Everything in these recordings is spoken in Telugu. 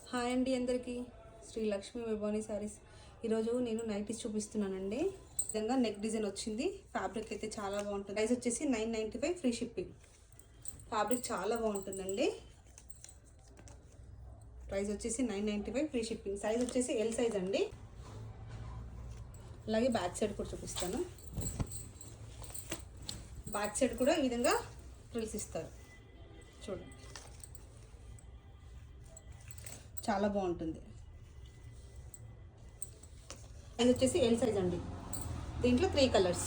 హాయ్ అండి అందరికీ. శ్రీ లక్ష్మీ వైభవాని శారీస్ ఈరోజు నేను నైటీస్ చూపిస్తున్నానండి. విధంగా నెక్ డిజైన్ వచ్చింది. ఫ్యాబ్రిక్ అయితే చాలా బాగుంటుంది. ప్రైస్ వచ్చేసి 995 ఫ్రీ షిప్పింగ్. ఫ్యాబ్రిక్ చాలా బాగుంటుందండి. ప్రైస్ వచ్చేసి 995 ఫ్రీ షిప్పింగ్. సైజ్ వచ్చేసి ఎల్ సైజ్ అండి. అలాగే బ్యాక్ సైడ్ కూడా చూపిస్తాను. బ్యాక్ సైడ్ కూడా ఈ విధంగా ఫ్రిల్స్ ఇస్తారు చూడండి, చాలా బాగుంటుంది. ఇది వచ్చేసి ఎల్ సైజ్ అండి. దీంట్లో 3 colours,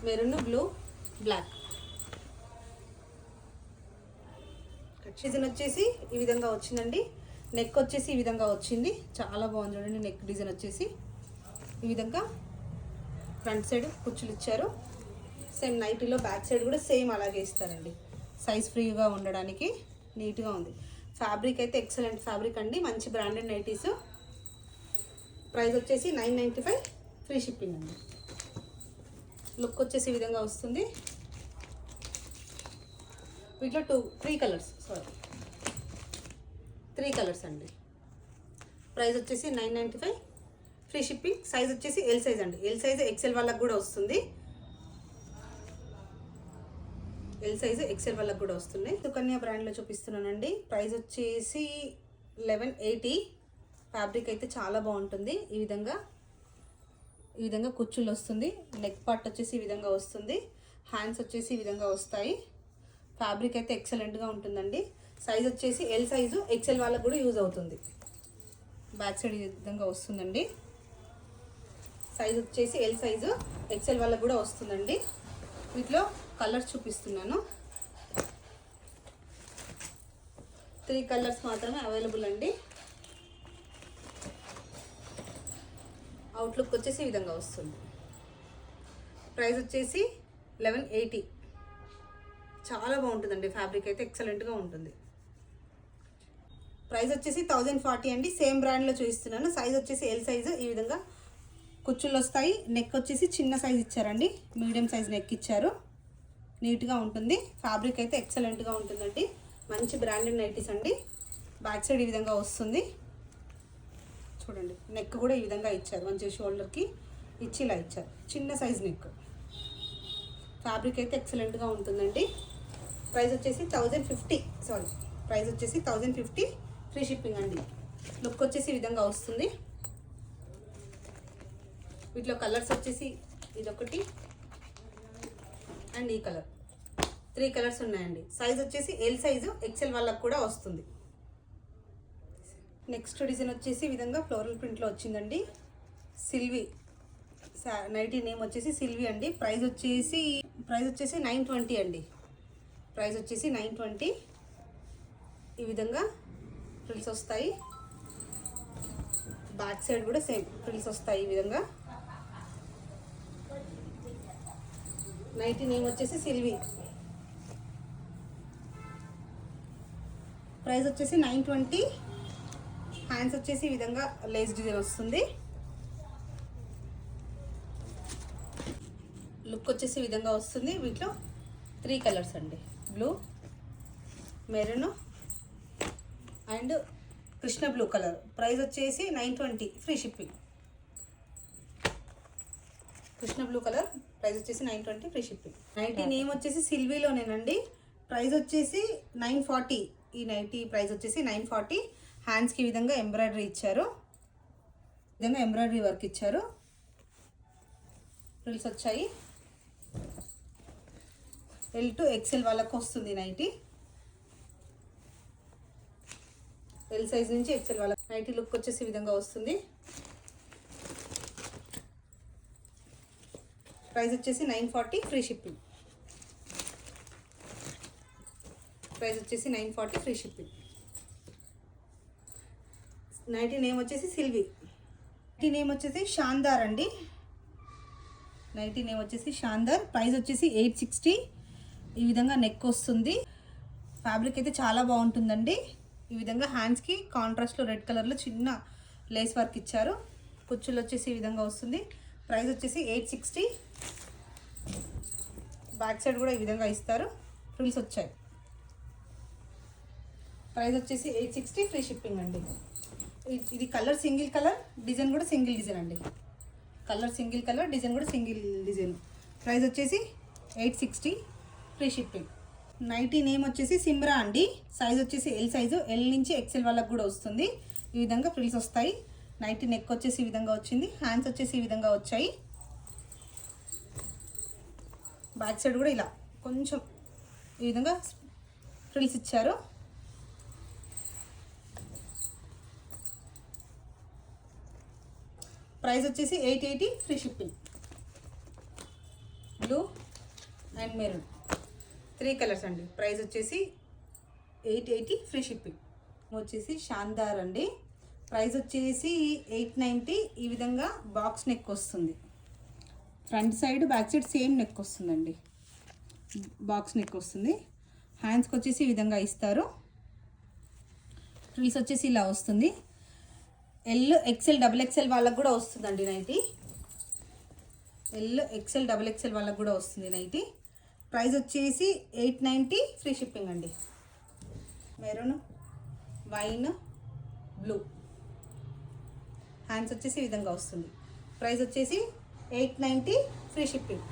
maroon, blue, black. Design వచ్చేసి ఈ విధంగా వచ్చిందండి. నెక్ వచ్చేసి ఈ విధంగా వచ్చింది, చాలా బాగుంది చూడండి. నెక్ డిజైన్ వచ్చేసి ఈ విధంగా ఫ్రంట్ సైడ్ కుచ్చులు ఇచ్చారు. సేమ్ నైటీలో బ్యాక్ సైడ్ కూడా సేమ్ అలాగే ఇస్తారండి. సైజ్ ఫ్రీగా ఉండడానికి నీట్గా ఉంది. ఫ్యాబ్రిక్ అయితే ఎక్సలెంట్ ఫ్యాబ్రిక్ అండి. మంచి బ్రాండెడ్ నైటీస్. ప్రైస్ వచ్చేసి 995 ఫ్రీ షిప్పింగ్ అండి. లుక్ వచ్చేసి ఈ విధంగా వస్తుంది. వీటిలో 3 కలర్స్ అండి. ప్రైస్ వచ్చేసి 995 ఫ్రీ షిప్పింగ్. సైజ్ వచ్చేసి ఎల్ సైజ్ అండి. ఎల్ సైజ్ ఎక్సెల్ వాళ్ళకి కూడా వస్తుంది. ఎల్ సైజు ఎక్సెల్ వాళ్ళకి కూడా వస్తున్నాయి. సుకన్య బ్రాండ్లో చూపిస్తున్నానండి. ప్రైస్ వచ్చేసి 1180. ఫ్యాబ్రిక్ అయితే చాలా బాగుంటుంది. ఈ విధంగా కుచ్చులు వస్తుంది. నెక్ పార్ట్ వచ్చేసి ఈ విధంగా వస్తుంది. హ్యాండ్స్ వచ్చేసి ఈ విధంగా వస్తాయి. ఫ్యాబ్రిక్ అయితే ఎక్సలెంట్గా ఉంటుందండి. సైజ్ వచ్చేసి ఎల్ సైజు ఎక్సెల్ వాళ్ళకి కూడా యూజ్ అవుతుంది. బ్యాక్ సైడ్ ఈ విధంగా వస్తుందండి. సైజ్ వచ్చేసి ఎల్ సైజు ఎక్సెల్ వాళ్ళకి కూడా వస్తుందండి. వీటిలో కలర్స్ చూపిస్తున్నాను. 3 కలర్స్ మాత్రమే అవైలబుల్ అండి. అవుట్లుక్ వచ్చేసి ఈ విధంగా వస్తుంది. ప్రైస్ వచ్చేసి 1180. చాలా బాగుంటుందండి. ఫ్యాబ్రిక్ అయితే ఎక్సలెంట్గా ఉంటుంది. ప్రైస్ వచ్చేసి 1040 అండి. సేమ్ బ్రాండ్లో చూపిస్తున్నాను. సైజ్ వచ్చేసి ఎల్ సైజు. ఈ విధంగా కుచ్చులు వస్తాయి. నెక్ వచ్చేసి చిన్న సైజ్ ఇచ్చారండి. మీడియం సైజ్ నెక్ ఇచ్చారు. నీట్గా ఉంటుంది. ఫ్యాబ్రిక్ అయితే ఎక్సలెంట్గా ఉంటుందండి. మంచి బ్రాండెడ్ నైటీస్ అండి. బ్యాక్ సైడ్ ఈ విధంగా వస్తుంది చూడండి. నెక్ కూడా ఈ విధంగా ఇచ్చారు. మంచి షోల్డర్కి ఇచ్చి ఇలా ఇచ్చారు. చిన్న సైజ్ నెక్. ఫ్యాబ్రిక్ అయితే ఎక్సలెంట్గా ఉంటుందండి. ప్రైస్ వచ్చేసి 1050. ప్రైస్ వచ్చేసి 1050 ఫ్రీ షిప్పింగ్ అండి. లుక్ వచ్చేసి ఈ విధంగా వస్తుంది. వీటిలో కలర్స్ వచ్చేసి ఇదొకటి అండ్ ఈ కలర్. 3 కలర్స్ ఉన్నాయండి. సైజ్ వచ్చేసి ఎల్ సైజు ఎక్సెల్ వాళ్ళకి కూడా వస్తుంది. నెక్స్ట్ డిజైన్ వచ్చేసి ఈ విధంగా ఫ్లోరల్ ప్రింట్లో వచ్చిందండి. సిల్వీ నైటీ నేమ్ వచ్చేసి సిల్వీ అండి. ప్రైస్ వచ్చేసి 920 అండి. ప్రైస్ వచ్చేసి 920. ఈ విధంగా ఫ్రిల్స్ వస్తాయి. బ్యాక్ సైడ్ కూడా సేమ్ ఫ్రిల్స్ వస్తాయి. ఈ విధంగా నైటీ నేమ్ వచ్చేసి సిల్వీ. ప్రైస్ వచ్చేసి 920. హ్యాండ్స్ వచ్చేసి ఈ విధంగా లేస్ డిజైన్ వస్తుంది. లుక్ వచ్చేసి ఈ విధంగా వస్తుంది. వీటిలో 3 కలర్స్ అండి. Blue, maroon and Krishna blue colour. Price వచ్చేసి 920 free shipping. Krishna blue colour. Price వచ్చేసి 920 ఫ్రీ షిప్పింగ్. నైటీ నేమ్ వచ్చేసి సిల్వీలోనేనండి. ప్రైస్ వచ్చేసి 940. ఈ నైటీ ప్రైస్ వచ్చేసి 940. హ్యాండ్స్కి ఈ విధంగా ఎంబ్రాయిడరీ ఇచ్చారు. ఈ విధంగా ఎంబ్రాయిడరీ వర్క్ ఇచ్చారు. ఫ్రిల్స్ వచ్చాయి. ఎల్ టు ఎక్సెల్ వాళ్ళకు వస్తుంది నైటీ. ఎల్ సైజ్ నుంచి ఎక్సెల్ వాళ్ళకి నైటీ లుక్ వచ్చేసి ఈ విధంగా వస్తుంది. ప్రైస్ వచ్చేసి 940 ఫ్రీ షిప్పింగ్. ప్రైస్ వచ్చేసి 940 ఫ్రీ షిప్పింగ్. నైటీ నేమ్ వచ్చేసి సిల్వీ. నైటీ నేమ్ వచ్చేసి షాందార్ అండి. నైటీ నేమ్ వచ్చేసి షాందార్. ప్రైస్ వచ్చేసి 860. ఈ విధంగా నెక్ వస్తుంది. ఫ్యాబ్రిక్ అయితే చాలా బాగుంటుందండి. ఈ విధంగా హ్యాండ్స్కి కాంట్రాస్ట్లో రెడ్ కలర్లో చిన్న లేస్ వర్క్ ఇచ్చారు. కుచ్చులు వచ్చేసి ఈ విధంగా వస్తుంది. ప్రైస్ వచ్చేసి 860. బ్యాక్ సైడ్ కూడా ఈ విధంగా ఇస్తారు. ఫ్రిల్స్ వచ్చాయి. ప్రైస్ వచ్చేసి 860 ఫ్రీ షిప్పింగ్ అండి. ఇది కలర్ సింగిల్ కలర్, డిజైన్ కూడా సింగిల్ డిజైన్ అండి. కలర్ సింగిల్ కలర్, డిజైన్ కూడా సింగిల్ డిజైన్. ప్రైస్ వచ్చేసి 860 ఫ్రీ షిప్పింగ్. నైటీ నేమ్ వచ్చేసి సిమ్రా అండి. సైజ్ వచ్చేసి ఎల్ సైజు, ఎల్ నుంచి ఎక్సెల్ వాళ్ళకి కూడా వస్తుంది. ఈ విధంగా ఫ్రిల్స్ వస్తాయి. నైటీ నెక్ వచ్చేసి ఈ విధంగా వచ్చింది. హ్యాండ్స్ వచ్చేసి ఈ విధంగా వచ్చాయి. బ్యాక్ సైడ్ కూడా ఇలా కొంచెం ఈ విధంగా ఫ్రిల్స్ ఇచ్చారు. ప్రైస్ వచ్చేసి 880 free shipping. Blue and maroon 3 colours అండి. ప్రైస్ వచ్చేసి 880 ఫ్రీ షిప్పింగ్. వచ్చేసి షాందార్ అండి. ప్రైస్ వచ్చేసి 890. ఈ విధంగా బాక్స్ నెక్ వస్తుంది. Front side back side same neck వస్తుందండి. బాక్స్ నెక్ వస్తుంది. హ్యాండ్స్కి వచ్చేసి ఈ విధంగా ఇస్తారు. ఫ్రిల్స్ వచ్చేసి ఇలా వస్తుంది. ఎల్ ఎక్సెల్ డబుల్ ఎక్సెల్ వాళ్ళకి కూడా వస్తుందండి nightie. L XL double XL వాళ్ళకి కూడా వస్తుంది నైటీ. ప్రైస్ వచ్చేసి 890 ఫ్రీ షిప్పింగ్ అండి. Maroon, wine, blue. హ్యాండ్స్ వచ్చేసి ఈ విధంగా వస్తుంది. ప్రైస్ వచ్చేసి 890 ఫ్రీ షిప్పింగ్.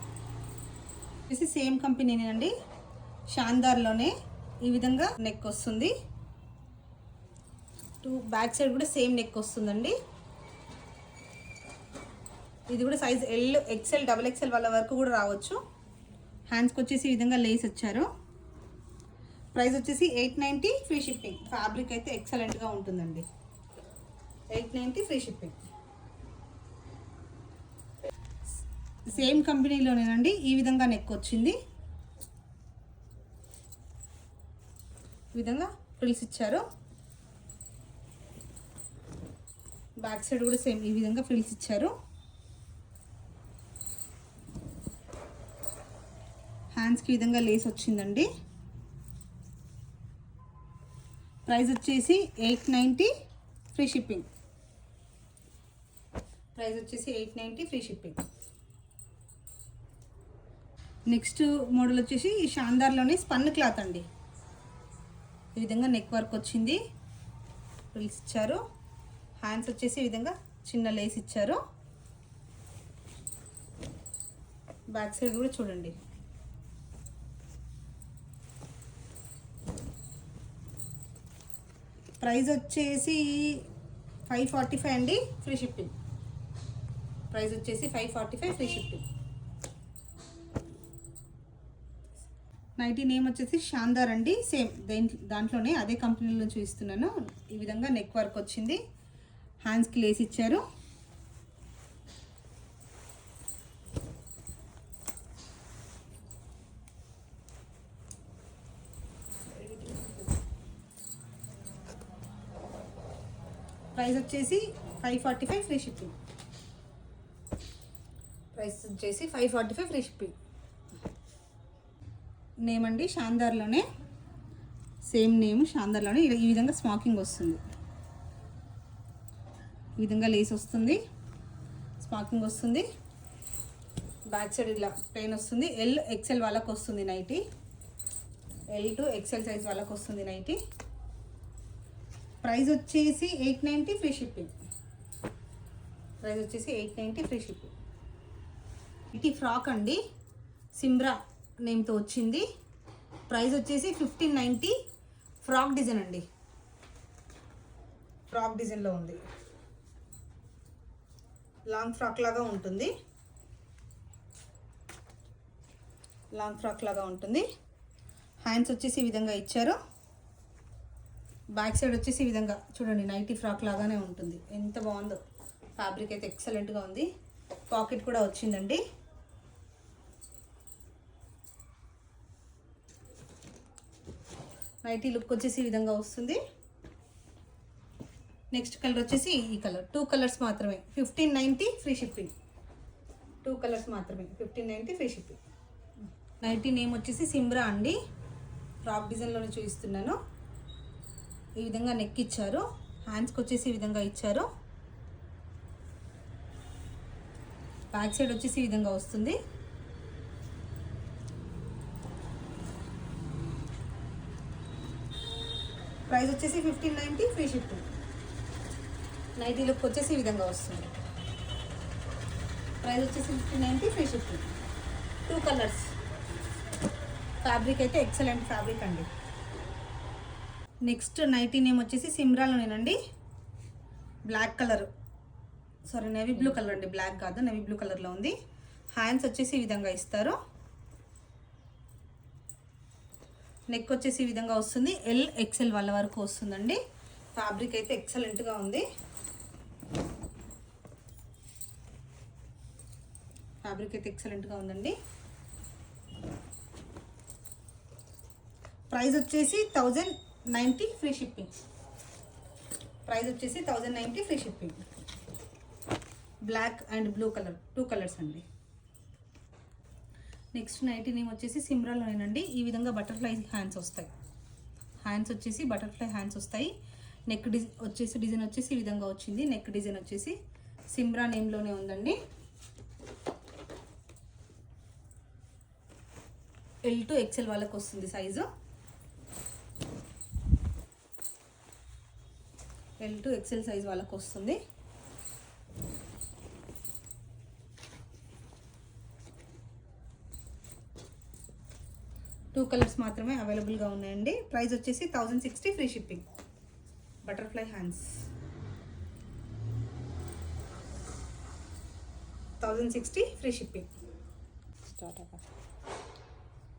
ఇది సేమ్ కంపెనీనేనండి. షాందార్లోనే ఈ విధంగా నెక్ వస్తుంది. బ్యాక్ సైడ్ కూడా సేమ్ నెక్ వస్తుందండి. ఇది కూడా size L XL double XL వాళ్ళ వరకు కూడా రావచ్చు. హ్యాండ్స్కి వచ్చేసి ఈ విధంగా లేస్ వచ్చారు. ప్రైస్ వచ్చేసి 890 ఫ్రీ షిప్పింగ్. ఫ్యాబ్రిక్ అయితే ఎక్సలెంట్గా ఉంటుందండి. 890 ఫ్రీ షిప్పింగ్. సేమ్ కంపెనీలోనేనండి. ఈ విధంగా నెక్ వచ్చింది. ఈ విధంగా ఫ్రిల్స్ ఇచ్చారు. బ్యాక్ సైడ్ కూడా సేమ్ ఈ విధంగా ఫ్రిల్స్ ఇచ్చారు. హ్యాండ్స్కి ఈ విధంగా లేస్ వచ్చిందండి. ప్రైస్ వచ్చేసి 890 ఫ్రీ షిప్పింగ్. ప్రైస్ వచ్చేసి 890 ఫ్రీ షిప్పింగ్. నెక్స్ట్ మోడల్ వచ్చేసి ఈ షాందార్లోనే స్పన్ క్లాత్ అండి. ఈ విధంగా నెక్ వర్క్ వచ్చింది. ఫ్రిల్స్ ఇచ్చారు. హ్యాండ్స్ వచ్చేసి ఈ విధంగా చిన్న లేస్ ఇచ్చారు. బ్యాక్ సైడ్ కూడా చూడండి. ప్రైస్ వచ్చేసి 545 అండి ఫ్రీ షిప్పింగ్. ప్రైస్ వచ్చేసి 545 ఫ్రీ షిప్పింగ్. నైటీ నేమ్ వచ్చేసి షాందార్ అండి. సేమ్ దాంట్లోనే అదే కంపెనీలో చూపిస్తున్నాను. ఈ విధంగా నెక్ వర్క్ వచ్చింది. హ్యాండ్స్కి లేస్ ఇచ్చారు. ప్రైస్ వచ్చేసి 545 ఫ్రీ షిప్పింగ్. ప్రైస్ వచ్చేసి 545 ఫ్రీ షిప్పింగ్. నేమ్ అండి షాందార్లోనే. Same name షాందార్లోనే. ఈ విధంగా స్మాకింగ్ వస్తుంది. ఈ విధంగా లేస్ వస్తుంది. స్మాకింగ్ వస్తుంది. బ్యాక్ సైడ్ ఇలా ప్లెయిన్ వస్తుంది. ఎల్ ఎక్సెల్ వాళ్ళకి వస్తుంది nightie. L to XL size వాళ్ళకి వస్తుంది నైటీ. ప్రైస్ వచ్చేసి 890 ఫ్రీ షిప్పింగ్. ప్రైస్ వచ్చేసి 890 ఫ్రీ షిప్పింగ్. ఇది ఫ్రాక్ అండి. సిమ్రా నేమ్తో వచ్చింది. ప్రైస్ వచ్చేసి 1590. ఫ్రాక్ డిజైన్ అండి. ఫ్రాక్ డిజైన్లో ఉంది. లాంగ్ ఫ్రాక్ లాగా ఉంటుంది. లాంగ్ ఫ్రాక్ లాగా ఉంటుంది. హ్యాండ్స్ వచ్చేసి ఈ విధంగా ఇచ్చారు. బ్యాక్ సైడ్ వచ్చేసి ఈ విధంగా చూడండి. నైటీ ఫ్రాక్ లాగానే ఉంటుంది. ఎంత బాగుందో. ఫ్యాబ్రిక్ అయితే ఎక్సలెంట్గా ఉంది. పాకెట్ కూడా వచ్చిందండి. నైటీ లుక్ వచ్చేసి ఈ విధంగా వస్తుంది. నెక్స్ట్ కలర్ వచ్చేసి ఈ కలర్. 2 కలర్స్ మాత్రమే. 1590 ఫ్రీ షిప్పింగ్. 2 కలర్స్ మాత్రమే. 1590 ఫ్రీ షిప్పింగ్. నైటీ నేమ్ వచ్చేసి సిమ్రా అండి. ఫ్రాక్ డిజైన్లోనే చూపిస్తున్నాను. ఈ విధంగా నెక్ ఇచ్చారు. హ్యాండ్స్కి వచ్చేసి ఈ విధంగా ఇచ్చారు. బ్యాక్ సైడ్ వచ్చేసి ఈ విధంగా వస్తుంది. ప్రైస్ వచ్చేసి 1590 ఫ్రీ షిప్పింగ్. నైటీ లుక్ వచ్చేసి ఈ విధంగా వస్తుంది. ప్రైస్ వచ్చేసి 1590 ఫ్రీ షిప్పింగ్. 2 కలర్స్. ఫ్యాబ్రిక్ అయితే ఎక్సలెంట్ ఫ్యాబ్రిక్ అండి. నెక్స్ట్ నైటీ నేమ్ వచ్చేసి సిమ్రాలోనేనండి. Black colour, sorry navy blue colour అండి, బ్లాక్ కాదు నేవీ బ్లూ కలర్లో ఉంది. హ్యాండ్స్ వచ్చేసి ఈ విధంగా ఇస్తారు. నెక్ వచ్చేసి ఈ విధంగా వస్తుంది. ఎల్ ఎక్సెల్ వాళ్ళ వరకు వస్తుందండి. ఫ్యాబ్రిక్ అయితే ఎక్సలెంట్గా ఉంది. ఫ్యాబ్రిక్ అయితే ఎక్సలెంట్గా ఉందండి. ప్రైస్ వచ్చేసి 1090 ఫ్రీ షిప్పింగ్. ప్రైస్ వచ్చేసి 1090 free shipping. Black and blue colour, 2 colours అండి. నెక్స్ట్ నైటీ నేమ్ వచ్చేసి సిమ్రాలోనేనండి. ఈ విధంగా బటర్ఫ్లై హ్యాండ్స్ వస్తాయి. హ్యాండ్స్ వచ్చేసి బటర్ఫ్లై హ్యాండ్స్ వస్తాయి. నెక్ డిజైన్ వచ్చేసి ఈ విధంగా వచ్చింది. నెక్ డిజైన్ వచ్చేసి సిమ్రా నేమ్లోనే ఉందండి. ఎల్ టు ఎక్సెల్ వాళ్ళకి వస్తుంది size. L to XL size వాళ్ళకి వస్తుంది. టూ కలర్స్ మాత్రమే అవైలబుల్గా ఉన్నాయండి. ప్రైస్ వచ్చేసి 1060 free shipping. Butterfly hands 1060 free shipping.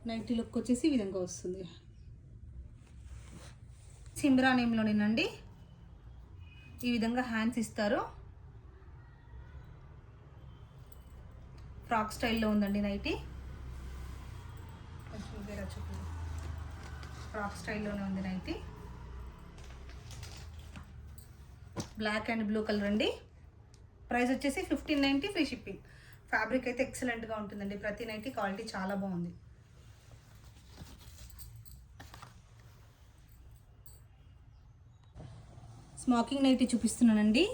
Nightie look వచ్చేసి ఈ విధంగా వస్తుంది. సిమ్రా నేమ్లోనేనండి. ఈ విధంగా హ్యాండ్స్ ఇస్తారు. ఫ్రాక్ స్టైల్లో ఉందండి నైటీ. ఫ్రాక్ స్టైల్లోనే ఉంది nightie. Black and blue colour అండి. ప్రైస్ వచ్చేసి 1590 ఫ్రీ షిప్పింగ్. ఫ్యాబ్రిక్ అయితే ఎక్సలెంట్గా ఉంటుందండి. ప్రతి నైటీ క్వాలిటీ చాలా బాగుంది. స్మోకింగ్ నైటీ చూపిస్తున్నానండి.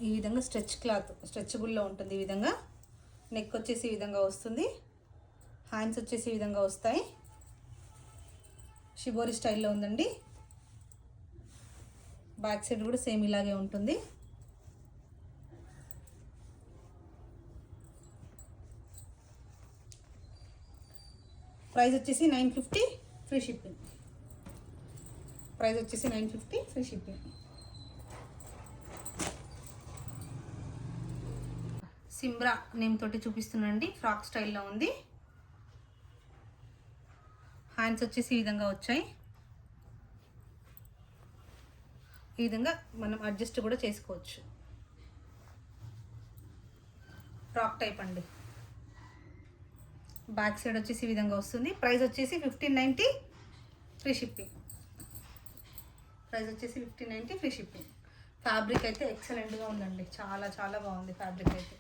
ఈ విధంగా స్ట్రెచ్ క్లాత్, స్ట్రెచబుల్లో ఉంటుంది. ఈ విధంగా నెక్ వచ్చేసి ఈ విధంగా వస్తుంది. హ్యాండ్స్ వచ్చేసి ఈ విధంగా వస్తాయి. షిబోరి స్టైల్లో ఉందండి. బ్యాక్ సైడ్ కూడా సేమ్ ఇలాగే ఉంటుంది. ప్రైస్ వచ్చేసి 950 ఫ్రీ షిప్పింగ్. ప్రైస్ వచ్చేసి 950 ఫ్రీ షిప్పింగ్. సిమ్రా నేమ్ తోటి చూపిస్తున్నానండి. ఫ్రాక్ స్టైల్లో ఉంది. హ్యాండ్స్ వచ్చేసి ఈ విధంగా వచ్చాయి. ఈ విధంగా మనం అడ్జస్ట్ కూడా చేసుకోవచ్చు. ఫ్రాక్ టైప్ అండి. బ్యాక్ సైడ్ వచ్చేసి ఈ విధంగా వస్తుంది. ప్రైస్ వచ్చేసి 1590 ఫ్రీ షిప్పింగ్. ప్రైస్ వచ్చేసి 1590 ఫ్రీ షిప్పింగ్. ఫ్యాబ్రిక్ అయితే ఎక్సలెంట్గా ఉందండి. చాలా చాలా బాగుంది ఫ్యాబ్రిక్ అయితే.